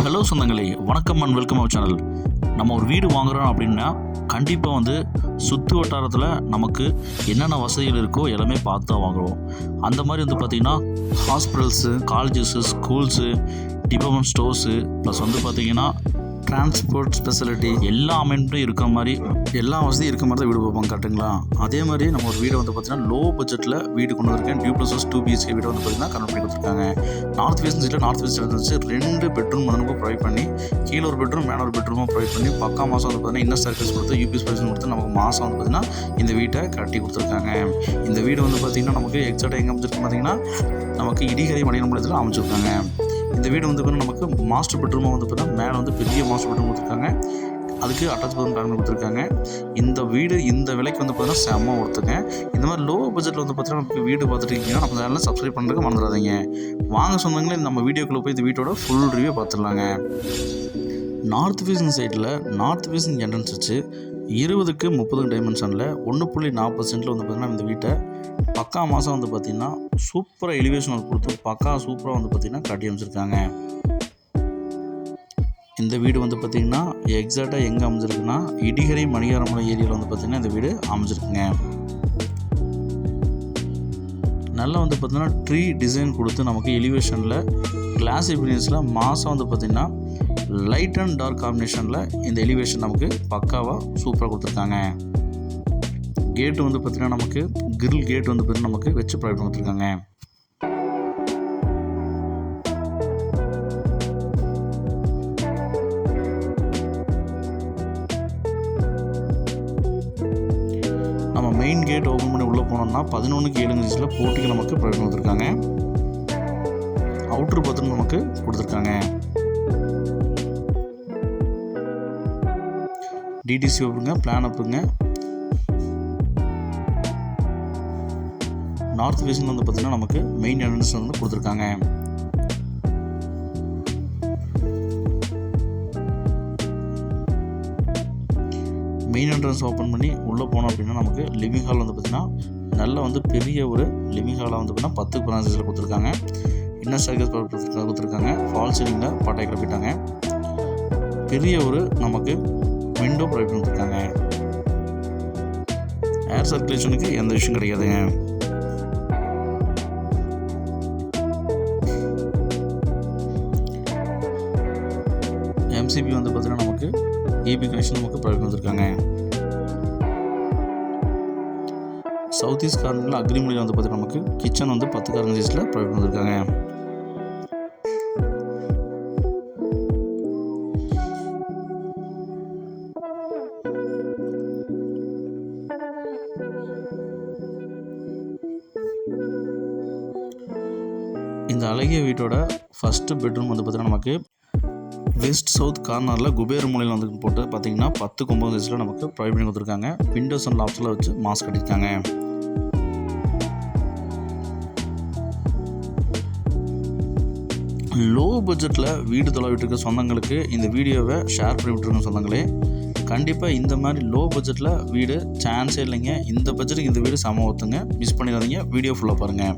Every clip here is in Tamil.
ஹலோ சொந்தங்களே, வணக்கம் அண்ட் வெல்கம் அவர் சேனல். நம்ம ஒரு வீடு வாங்குகிறோம் அப்படின்னா கண்டிப்பாக சுற்று வட்டாரத்தில் நமக்கு என்னென்ன வசதிகள் இருக்கோ எல்லாமே பார்த்து தான் வாங்குவோம். அந்த மாதிரி பார்த்திங்கன்னா hospitals, colleges, schools, department stores plus பார்த்திங்கன்னா டிரான்ஸ்போர்ட் ஃபெசிலிட்டி எல்லா அமெண்ட்டும் இருக்கிற மாதிரி எல்லா வசதியும் இருக்க மாதிரி தான் வீடு பார்ப்பாங்க, கரெக்டுங்களா? அதே மாதிரி நம்ம ஒரு வீடை பார்த்திங்கன்னா லோ பட்ஜெட்டில் வீடு கொண்டு வந்திருக்கேன். டியூப்ளஸஸ் 2 BHK வீடை பார்த்திங்கன்னா கன்வெர்ட் பண்ணி கொடுத்துருக்காங்க. நார்த் வெஸ்ட் சைடில் நார்த் வெஸ்ட் இருந்துச்சு 2 பெட்ரூம் ப்ரொவைட் பண்ணி, கீழே ஒரு பெட்ரூம் மேலே ஒரு பெட்ரூமும் ப்ரொவைட் பண்ணி பக்கா மாதம் பார்த்திங்கன்னா இன்னர் சர்வீஸ் கொடுத்து யூபிஎஸ் பர்மிஷன் கொடுத்து நமக்கு மாதம் பார்த்திங்கன்னா இந்த வீட்டை கட்டி கொடுத்துருக்காங்க. இந்த வீடு பார்த்திங்கன்னா நமக்கு எக்ஸாக்டாக எங்கே அமைச்சிருக்கு பார்த்திங்கன்னா நமக்கு இடிகரை மணியம்பாளையத்தில் அமைச்சிருக்காங்க. இந்த வீடு பார்த்தீங்கன்னா நமக்கு மாஸ்டர் பெட்ரூமாக பார்த்தீங்கன்னா மேலே பெரிய மாஸ்டர் பெட்ரூம் கொடுத்துருக்காங்க. அதுக்கு அட்டாச் பாத்ரூம் பிளான் பண்ணி கொடுத்துருக்காங்க. இந்த வீடு இந்த விலைக்கு பார்த்தீங்கன்னா செம்ம ஒருத்துங்க. இந்த மாதிரி லோ பட்ஜெட்டில் பார்த்தீங்கன்னா நமக்கு வீடு பார்த்துட்டு இருக்கீங்கன்னா நம்ம சேனலை சப்ஸ்கிரைப் பண்ணுறதுக்கு மறந்துடாதீங்க. வாங்க சொந்தங்களே, நம்ம வீடியோக்குள்ளே போய் இந்த வீட்டோட ஃபுல் ரிவ்யூ பார்த்துடலாங்க. நார்த் ஃபேசிங் சைடில் நார்த் ஃபேசிங் என்ட்ரன்ஸ் வச்சு 20க்கு 30 டைமென்ஷனில் 1.40 சென்டில் பார்த்திங்கன்னா இந்த வீட்டை பக்கா மாதம் பார்த்திங்கன்னா சூப்பராக எலிவேஷன் கொடுத்து பக்கா சூப்பராக பார்த்திங்கன்னா கட்டி அமைச்சிருக்காங்க. இந்த வீடு பார்த்திங்கன்னா எக்ஸாக்டாக எங்கே அமைஞ்சிருக்குன்னா இடிகரை மணியாரமலை ஏரியாவில் பார்த்திங்கன்னா இந்த வீடு அமைஞ்சிருக்குங்க. நல்லா பார்த்திங்கன்னா ட்ரீ டிசைன் கொடுத்து நமக்கு எலிவேஷனில் கிளாஸ் எபினியன்ஸில் மாதம் பார்த்திங்கன்னா லைட் அண்ட் டார்க் காம்பினேஷனில் இந்த எலிவேஷன் நமக்கு பக்காவாக சூப்பராக கொடுத்துருக்காங்க. கேட்டு பார்த்திங்கன்னா நமக்கு கிரில் கேட் பார்த்திங்கன்னா நமக்கு வச்சு ப்ரொவைட் கொடுத்துருக்காங்க. நம்ம மெயின் கேட் ஓப்பன் பண்ணி உள்ளே போனோம்னா 11க்கு 7 இன்ச்சில் போட்டிக்கு நமக்கு ப்ரொவைட் கொடுத்துருக்காங்க. அவுட்ரு பாத்ரூம் நமக்கு கொடுத்துருக்காங்க. டிடிசி அப்புங்க, பிளான் அப்புங்க. நார்த் ஃபேஸில் பார்த்திங்கன்னா நமக்கு மெயின் என்ட்ரன்ஸ் கொடுத்துருக்காங்க. மெயின் என்ட்ரன்ஸ் ஓப்பன் பண்ணி உள்ளே போனோம் அப்படின்னா நமக்கு லிவிங் ஹால் பார்த்திங்கன்னா நல்ல பெரிய ஒரு லிவிங் ஹாலை பார்த்திங்கன்னா 10 பிரான்சஸில் கொடுத்துருக்காங்க. இன்னர் சர்வீஸ் கொடுத்துருக்காங்க. ஃபால் சீலிங்கில் பாட்டை கிளப்பிட்டாங்க. பெரிய ஒரு நமக்கு விண்டோ ப்ரொவைட் பண்ணிருக்காங்க. ஏர் சர்க்குலேஷனுக்கு எந்த விஷயம் கிடையாதுங்க. எம்சிபி பார்த்தீங்கன்னா நமக்கு ஏபி கனெக்ஷன் நமக்கு ப்ரொவைட் பண்ணிருக்காங்க. சவுத் ஈஸ்ட் கார்னரில் அக்ரிமொழியில் பார்த்தீங்கன்னா நமக்கு கிச்சன் 10 கார்னர் சைஸில் ப்ரொவைட் பண்ணிருக்காங்க. இந்த அழகிய வீட்டோட ஃபஸ்ட்டு பெட்ரூம் பார்த்திங்கன்னா நமக்கு வெஸ்ட் சவுத் கார்னரில் குபேர் மூலையில் போட்டு பார்த்திங்கன்னா 10 சைஸில் நமக்கு ப்ரொவைட் பண்ணி கொடுத்துருக்காங்க. விண்டோஸ் அண்ட் லாப்ஸில் வச்சு மாஸ்க் கட்டியிருக்காங்க. லோ பட்ஜெட்டில் வீடு தொலைவிட்டு இருக்க சொந்தங்களுக்கு இந்த வீடியோவை ஷேர் பண்ணி விட்டுருங்க சொந்தங்களே. கண்டிப்பாக இந்த மாதிரி லோ பட்ஜெட்டில் வீடு சான்ஸே இல்லைங்க. இந்த பட்ஜெட்டுக்கு இந்த வீடு செம ஒத்துங்க. மிஸ் பண்ணிடாதீங்க. வீடியோ ஃபுல்லாக பாருங்கள்.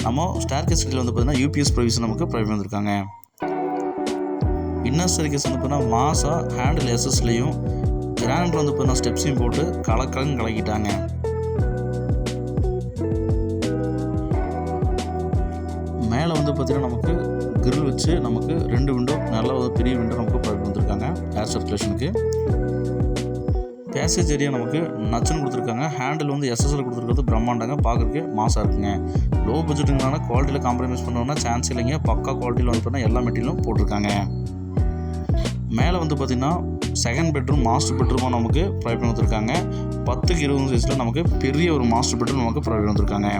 நம்ம ஸ்டேர்கேஸ் கீழே பார்த்திங்கன்னா யூபிஎஸ் ப்ரொவிஷன் நமக்கு ப்ரொவைட் பண்ணியிருக்காங்க. இன்னர் ஸ்டேர்கேஸ் பார்த்திங்கன்னா மாசா ஹேண்டில் எஸ்எஸ்லையும் கிராண்ட் பார்த்திங்கன்னா ஸ்டெப்ஸையும் போட்டு கலக்கிட்டாங்க. மேலே பார்த்திங்கன்னா நமக்கு கிரில் வச்சு நமக்கு 2 விண்டோ நல்ல பெரிய விண்டோ நமக்கு ப்ரொவைட் பண்ணியிருக்காங்க ஏர் சர்க்குலேஷனுக்கு. பேசேஜ் ஏரியா நமக்கு நச்சுன்னு கொடுத்துருக்காங்க. ஹேண்டில் எஸ்எஸ்எல் கொடுத்துருக்கிறது பிரம்மாண்டாங்க, பார்க்குறதுக்கு மாசாக இருக்குங்க. லோ பட்ஜெட்டுங்கனால குவாலிட்டியில் காம்ப்ரமைஸ் பண்ணோம்னா சான்ஸ் இல்லைங்க. பக்கா குவாலிட்டியில் பார்த்தீங்கன்னா எல்லா மெட்டீரியலும் போட்டிருக்காங்க. மேலே பார்த்திங்கன்னா செகண்ட் பெட்ரூம் மாஸ்டர் பெட்ரூமாக நமக்கு ப்ரொவைட் பண்ணி கொடுத்துருக்காங்க. 10க்கு 20 சைஸில் நமக்கு பெரிய ஒரு மாஸ்டர் பெட்ரூம் நமக்கு ப்ரொவைட் பண்ணி கொடுத்துருக்காங்க.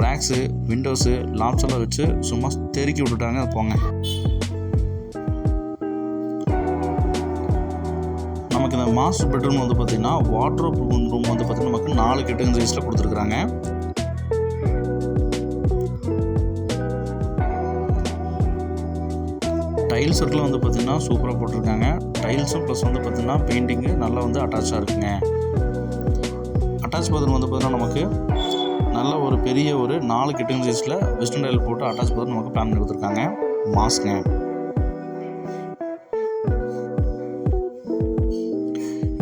ரேக்ஸு, விண்டோஸு, லாப்ஸ் எல்லாம் வச்சு சும்மா தெருக்கி விட்டுட்டாங்க. அது போங்க. நமக்கு இந்த மாஸ்டர் பெட்ரூம் பார்த்திங்கன்னா வார்ட்ரோப் ரூம் பார்த்திங்கன்னா நமக்கு 4 கேட்டகரி சைஸில் கொடுத்துருக்குறாங்க. டைல்ஸ் ஒர்க்கில் பார்த்திங்கன்னா சூப்பராக போட்டிருக்காங்க. டைல்ஸும் ப்ளஸ் பார்த்திங்கன்னா பெயிண்டிங்கு நல்லா அட்டாச்சாக இருக்குங்க. அட்டாச் பாத்ரூம் பார்த்திங்கன்னா நமக்கு நல்ல ஒரு பெரிய ஒரு 4 கிட்டங் சைஸில் வெஸ்டர்ன் டைல் போட்டு அட்டாச் பாத்ரூம் நமக்கு பிளான் பண்ணி கொடுத்துருக்காங்க. மாஸ்ங்க.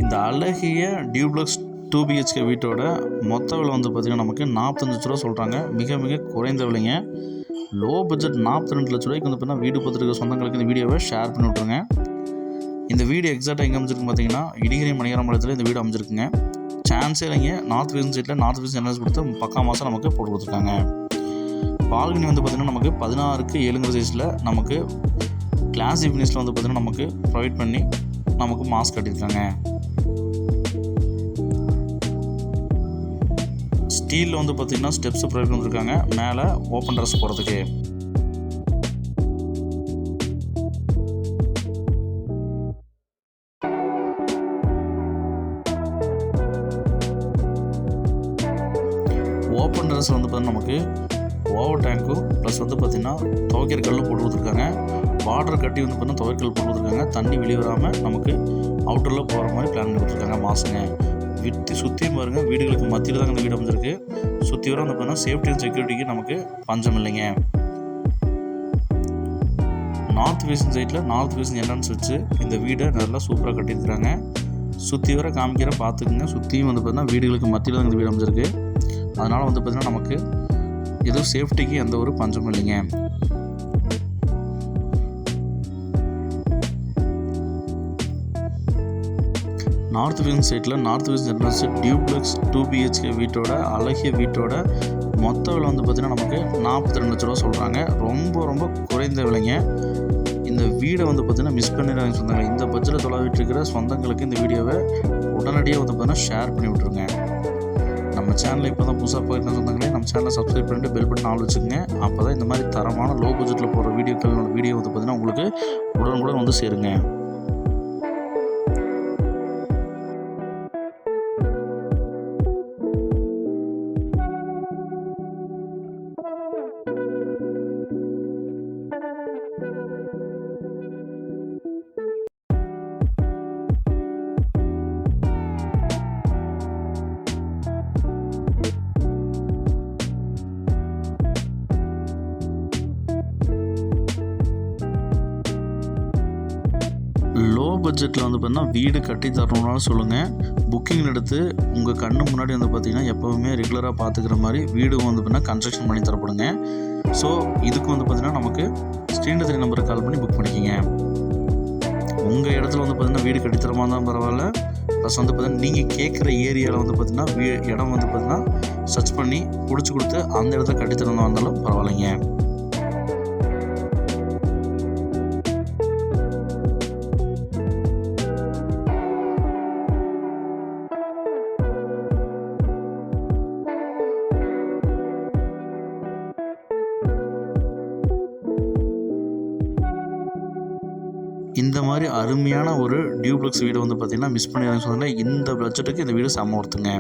இந்த அழகிய டியூப்ளக்ஸ் 2 BHK வீட்டோட மொத்த விலை வந்து பார்த்திங்கன்னா நமக்கு 45 லட்ச ரூபா சொல்கிறாங்க. மிக மிக குறைந்த விலைங்க. லோ பட்ஜெட் 42 லட்ச ரூபாய்க்கு வந்து பார்த்தீங்கன்னா வீடு பார்த்துருக்க சொந்தங்களுக்கு இந்த வீடியோவை ஷேர் பண்ணி விட்ருங்க. இந்த வீடு எக்ஸாக்டாக எங்கே அமைஞ்சிருக்கு பார்த்தீங்கன்னா இடிகிரி மணிகரம்பாளையத்தில் இந்த வீடு அமைஞ்சிருக்குங்க. சான்ஸே இல்லைங்க. நார்த் வெஸ்ட் சைடில் நார்த் வெஸ்ட் என்எஸ் கொடுத்து பக்கா மாதம் நமக்கு போட்டு கொடுத்துருக்காங்க. பால்கனி வந்து பார்த்திங்கன்னா நமக்கு 16க்கு 7 சைஸில் நமக்கு கிளாசி ஃபினிஷில் வந்து பார்த்திங்கன்னா நமக்கு ப்ரொவைட் பண்ணி நமக்கு மாஸ்க் கட்டியிருக்காங்க. ஸ்டீலில் வந்து பார்த்திங்கன்னா ஸ்டெப்ஸ் ப்ரொவைட் பண்ணியிருக்காங்க மேலே ஓப்பன் ட்ரெஸ் போகிறதுக்கு. ஓப்பன் ட்ரெஸ் வந்து பார்த்திங்கன்னா நமக்கு ஓவர் டேங்க்கும் ப்ளஸ் வந்து பார்த்திங்கன்னா துவைக்கிற கல் போட்டு கொடுத்துருக்காங்க. பார்டர் கட்டி வந்து பார்த்திங்கன்னா துவைக்கல் போட்டு கொடுத்துருக்காங்க. தண்ணி வெளியே வராமல் நமக்கு அவுட்டரில் போகிற மாதிரி பிளான் பண்ணி கொடுத்துருக்காங்க மாசுங்க. சுற்றியும் பாருங்கள் வீடுகளுக்கு மத்தியில் தான் இந்த வீடு அமைஞ்சிருக்கு. சுற்றி வர வந்து பார்த்தீங்கன்னா சேஃப்டி அண்ட் செக்யூரிட்டிக்கு நமக்கு பஞ்சம் இல்லைங்க. நார்த் வெஸ்ட் சைடில் நார்த் வெஸ்ட் என்ட்ரன்ஸ் வச்சு இந்த வீடை நல்லா சூப்பராக கட்டியிருக்கிறாங்க. சுற்றி வர காமிக்கிற பார்த்துக்குங்க. சுற்றியும் வந்து பார்த்தீங்கன்னா வீடுகளுக்கு மத்தியில் தான் இந்த வீடு அமைஞ்சிருக்கு. அதனால் வந்து பார்த்திங்கன்னா நமக்கு எதுவும் சேஃப்டிக்கு எந்த ஒரு பஞ்சமும் இல்லைங்க. நார்த் வெஸ்ட் சைடில் north west entrance duplex 2 BHK வீட்டோட அழகிய வீட்டோட மொத்த விலை வந்து பார்த்திங்கன்னா நமக்கு 42 லட்ச ரூபா சொல்கிறாங்க. ரொம்ப ரொம்ப குறைந்த விலைங்க. இந்த வீடை வந்து பார்த்திங்கன்னா மிஸ் பண்ணிடுறாங்க சொந்தங்கள். இந்த பட்ஜெட்டில் தொலைவிட்டு இருக்கிற சொந்தங்களுக்கு இந்த வீடியோவை உடனடியாக வந்து பார்த்திங்கன்னா ஷேர் பண்ணி விட்ருங்க. நம்ம சேனலில் இப்போ தான் புதுசாக போயிருந்த சொந்தங்களே நம்ம சேனலை சப்ஸ்கிரைப் பண்ணிட்டு பெல் பட்டன் ஆல் வச்சுக்கோங்க. அப்போ தான் இந்த மாதிரி தரமான லோ பட்ஜெட்டில் போகிற வீடியோ வந்து பார்த்திங்கன்னா உங்களுக்கு உடனுக்குடன் வந்து சேருங்க. லோ பட்ஜெட்டில் வந்து பார்த்தீங்கன்னா வீடு கட்டி தரணும்னாலும் சொல்லுங்கள். புக்கிங் எடுத்து உங்கள் கண்ணு முன்னாடி வந்து பார்த்திங்கன்னா எப்போவுமே ரெகுலராக பார்த்துக்கிற மாதிரி வீடு வந்து பார்த்தீங்கன்னா கன்ஸ்ட்ரக்ஷன் பண்ணி தரப்படுங்க. ஸோ இதுக்கு வந்து பார்த்திங்கன்னா நமக்கு ஸ்க்ரீனில் 3 நம்பருக்கு கால் பண்ணி புக் பண்ணிக்கிங்க. உங்கள் இடத்துல வந்து பார்த்திங்கன்னா வீடு கட்டித்தரமாக இருந்தாலும் பரவாயில்ல. ப்ளஸ் வந்து பார்த்திங்கன்னா நீங்கள் கேட்குற ஏரியாவில் வந்து பார்த்திங்கன்னா இடம் வந்து பார்த்திங்கன்னா சர்ச் பண்ணி பிடிச்சி கொடுத்து அந்த இடத்துல கட்டித்தரமாக இருந்தாலும் பரவாயில்லைங்க. இந்த மாதிரி அருமையான ஒரு டியூப்ளக்ஸ் வீடு வந்து பார்த்திங்கன்னா மிஸ் பண்ணிடுறாங்கன்னு சொன்னால் இந்த பட்ஜெட்டுக்கு இந்த வீடு செம்ம ஒர்த்துங்க.